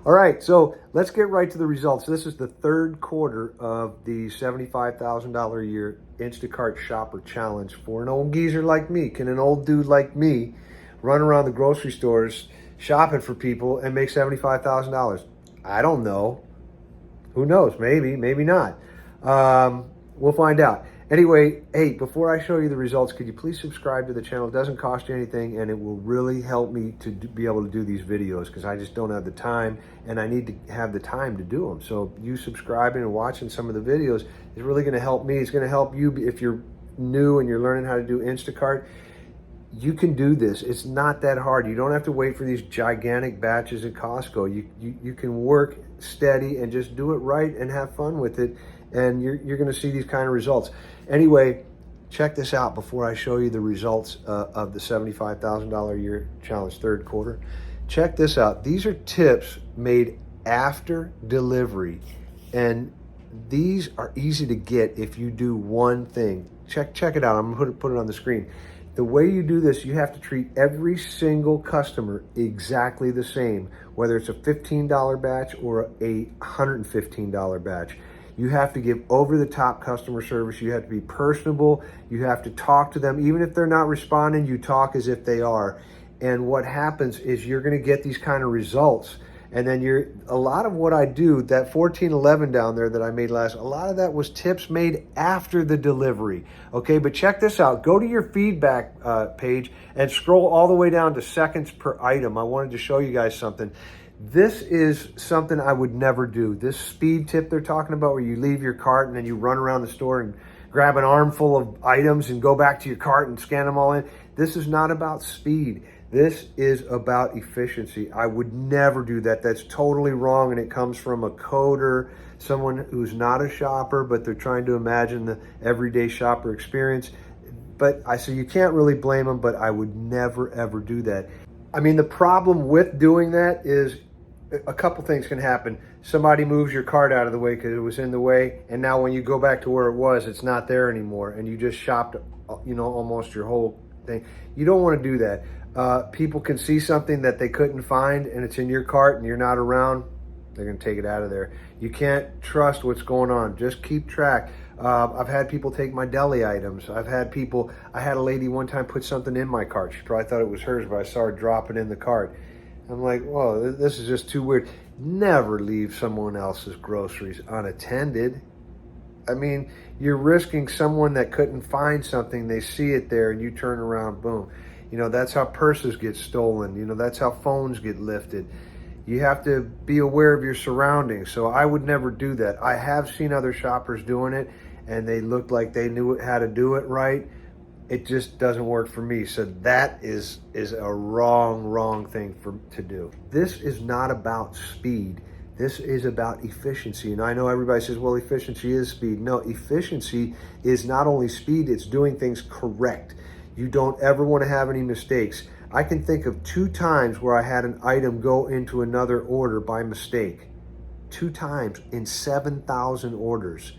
All right, so let's get right to the results. This is the third quarter of the $75,000 a year Instacart Shopper Challenge for an old geezer like me. Can an old dude like me run around the grocery stores shopping for people and make $75,000? I don't know. Who knows? Maybe, maybe not. We'll find out. Anyway, hey, before I show you the results, could you please subscribe to the channel? It doesn't cost you anything, and it will really help me to be able to do these videos because I just don't have the time, and I need to have the time to do them. So you subscribing and watching some of the videos is really going to help me. It's going to help you if you're new and you're learning how to do Instacart. You can do this. It's not that hard. You don't have to wait for these gigantic batches at Costco. You can work steady and just do it right and have fun with it, and you're going to see these kind of results. Anyway, check this out before I show you the results of the $75,000 a year challenge third quarter. Check this out. These are tips made after delivery, and these are easy to get if you do one thing. Check it out. I'm going to put it on the screen. The way you do this, you have to treat every single customer exactly the same, whether it's a $15 batch or a $115 batch. You have to give over-the-top customer service. You have to be personable. You have to talk to them. Even if they're not responding, you talk as if they are. And what happens is you're going to get these kind of results. And then a lot of what I do, that 1411 down there that I made last, a lot of that was tips made after the delivery. Okay, but check this out. Go to your feedback page and scroll all the way down to seconds per item. I wanted to show you guys something. This is something I would never do. This speed tip they're talking about where you leave your cart and then you run around the store and grab an armful of items and go back to your cart and scan them all in. This is not about speed. This is about efficiency. I would never do that. That's totally wrong, and it comes from a coder, someone who's not a shopper, but they're trying to imagine the everyday shopper experience. But so you can't really blame them, but I would never, ever do that. I mean, the problem with doing that is a couple things can happen. Somebody moves your cart out of the way because it was in the way, and now when you go back to where it was, it's not there anymore, and you just shopped, almost your whole thing. You don't want to do that. People can see something that they couldn't find and it's in your cart and you're not around, they're going to take it out of there. You can't trust what's going on. Just keep track. I've had people take my deli items. I had a lady one time put something in my cart. She probably thought it was hers, but I saw her drop it in the cart. I'm like, whoa, this is just too weird. Never leave someone else's groceries unattended. I mean, you're risking someone that couldn't find something, they see it there and you turn around, boom. That's how purses get stolen. That's how phones get lifted. You have to be aware of your surroundings. So I would never do that. I have seen other shoppers doing it and they looked like they knew how to do it right. It just doesn't work for me. So that is a wrong thing to do. This is not about speed. This is about efficiency. And I know everybody says, well, efficiency is speed. No, efficiency is not only speed, it's doing things correct. You don't ever want to have any mistakes. I can think of 2 times where I had an item go into another order by mistake. 2 times in 7,000 orders.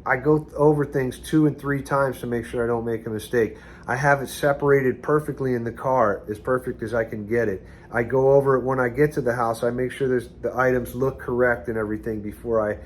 I go over things 2 and 3 times to make sure I don't make a mistake. I have it separated perfectly in the car, as perfect as I can get it. I go over it when I get to the house. I make sure the items look correct and everything before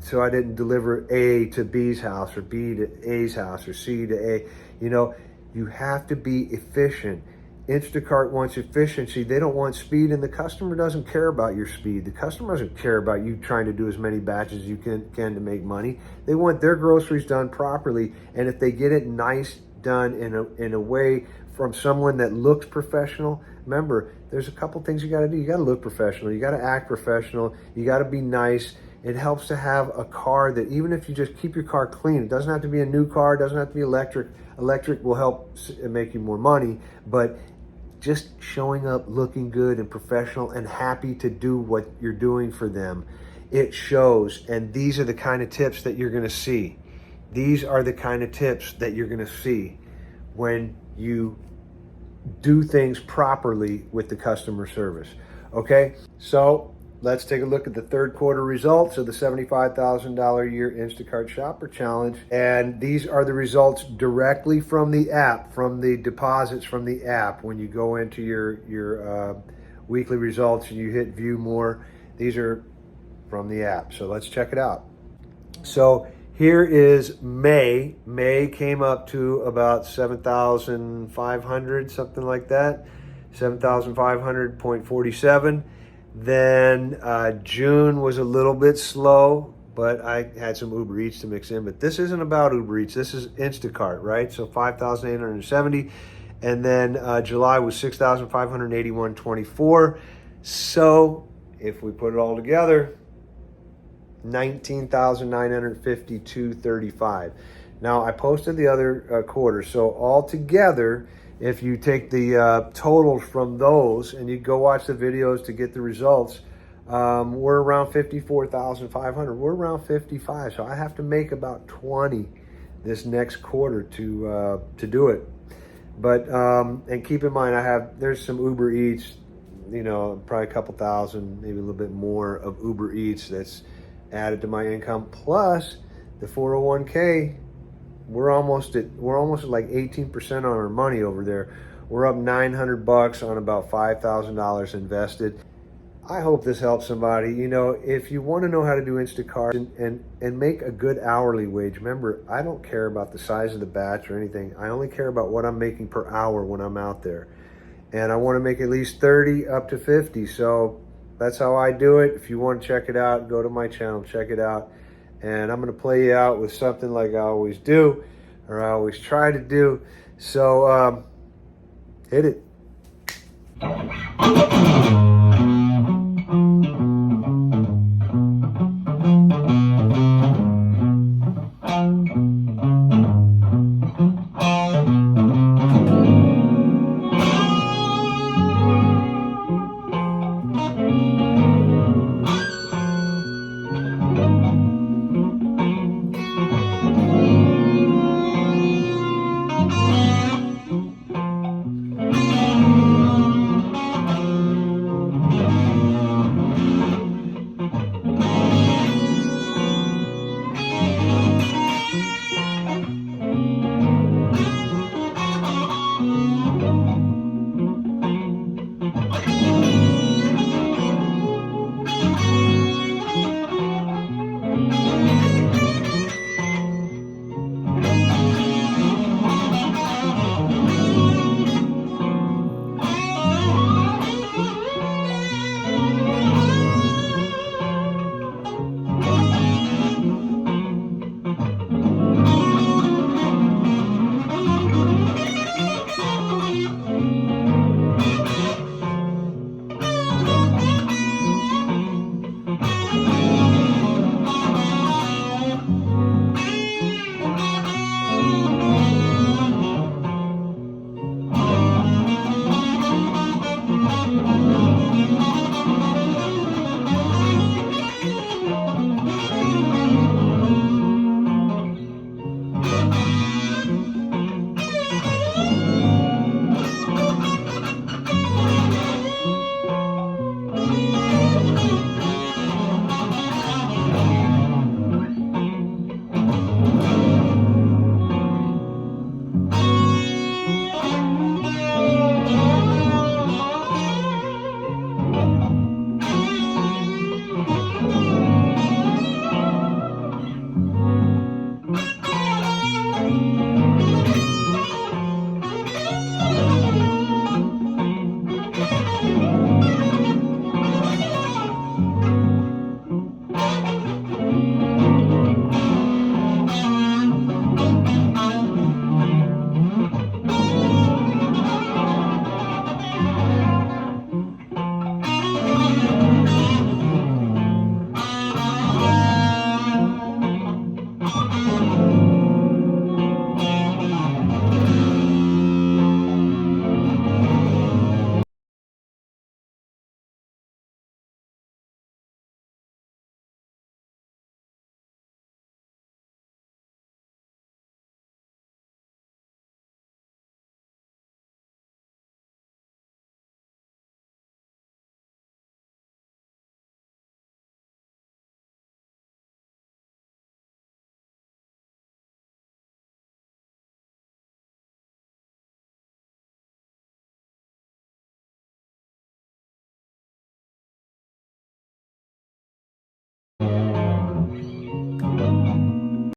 so I didn't deliver A to B's house or B to A's house or C to A. You have to be efficient. Instacart wants efficiency. They don't want speed, and the customer doesn't care about your speed. The customer doesn't care about you trying to do as many batches as you can to make money. They want their groceries done properly, and if they get it nice, done in a way from someone that looks professional. Remember, there's a couple things you got to do. You got to look professional. You got to act professional. You got to be nice. It helps to have a car that, even if you just keep your car clean, it doesn't have to be a new car, it doesn't have to be electric. Electric will help make you more money, but just showing up looking good and professional and happy to do what you're doing for them, it shows. And these are the kind of tips that you're going to see. These are the kind of tips that you're going to see when you do things properly with the customer service. Okay, so let's take a look at the third quarter results of the $75,000 a year Instacart Shopper Challenge. And these are the results directly from the app, from the deposits from the app. When you go into your weekly results and you hit view more. These are from the app. So let's check it out. So here is May. May came up to about 7,500, something like that. 7,500.47. Then June was a little bit slow, but I had some Uber Eats to mix in. But this isn't about Uber Eats. This is Instacart, right? So 5,870. And then July was 6,581.24. So if we put it all together, 19,952.35. Now I posted the other quarter. So all together, if you take the totals from those and you go watch the videos to get the results, we're around 54,500. We're around 55. So I have to make about 20 this next quarter to do it. But and keep in mind, there's some Uber Eats, probably a couple thousand, maybe a little bit more of Uber Eats that's added to my income, plus the 401k. We're almost at like 18% on our money over there. We're up $900 on about $5,000 invested. I hope this helps somebody. If you want to know how to do Instacart and make a good hourly wage, remember, I don't care about the size of the batch or anything. I only care about what I'm making per hour when I'm out there. And I want to make at least 30 up to 50. So that's how I do it. If you want to check it out, go to my channel, check it out. And I'm going to play you out with something like I always do, or I always try to do. So hit it.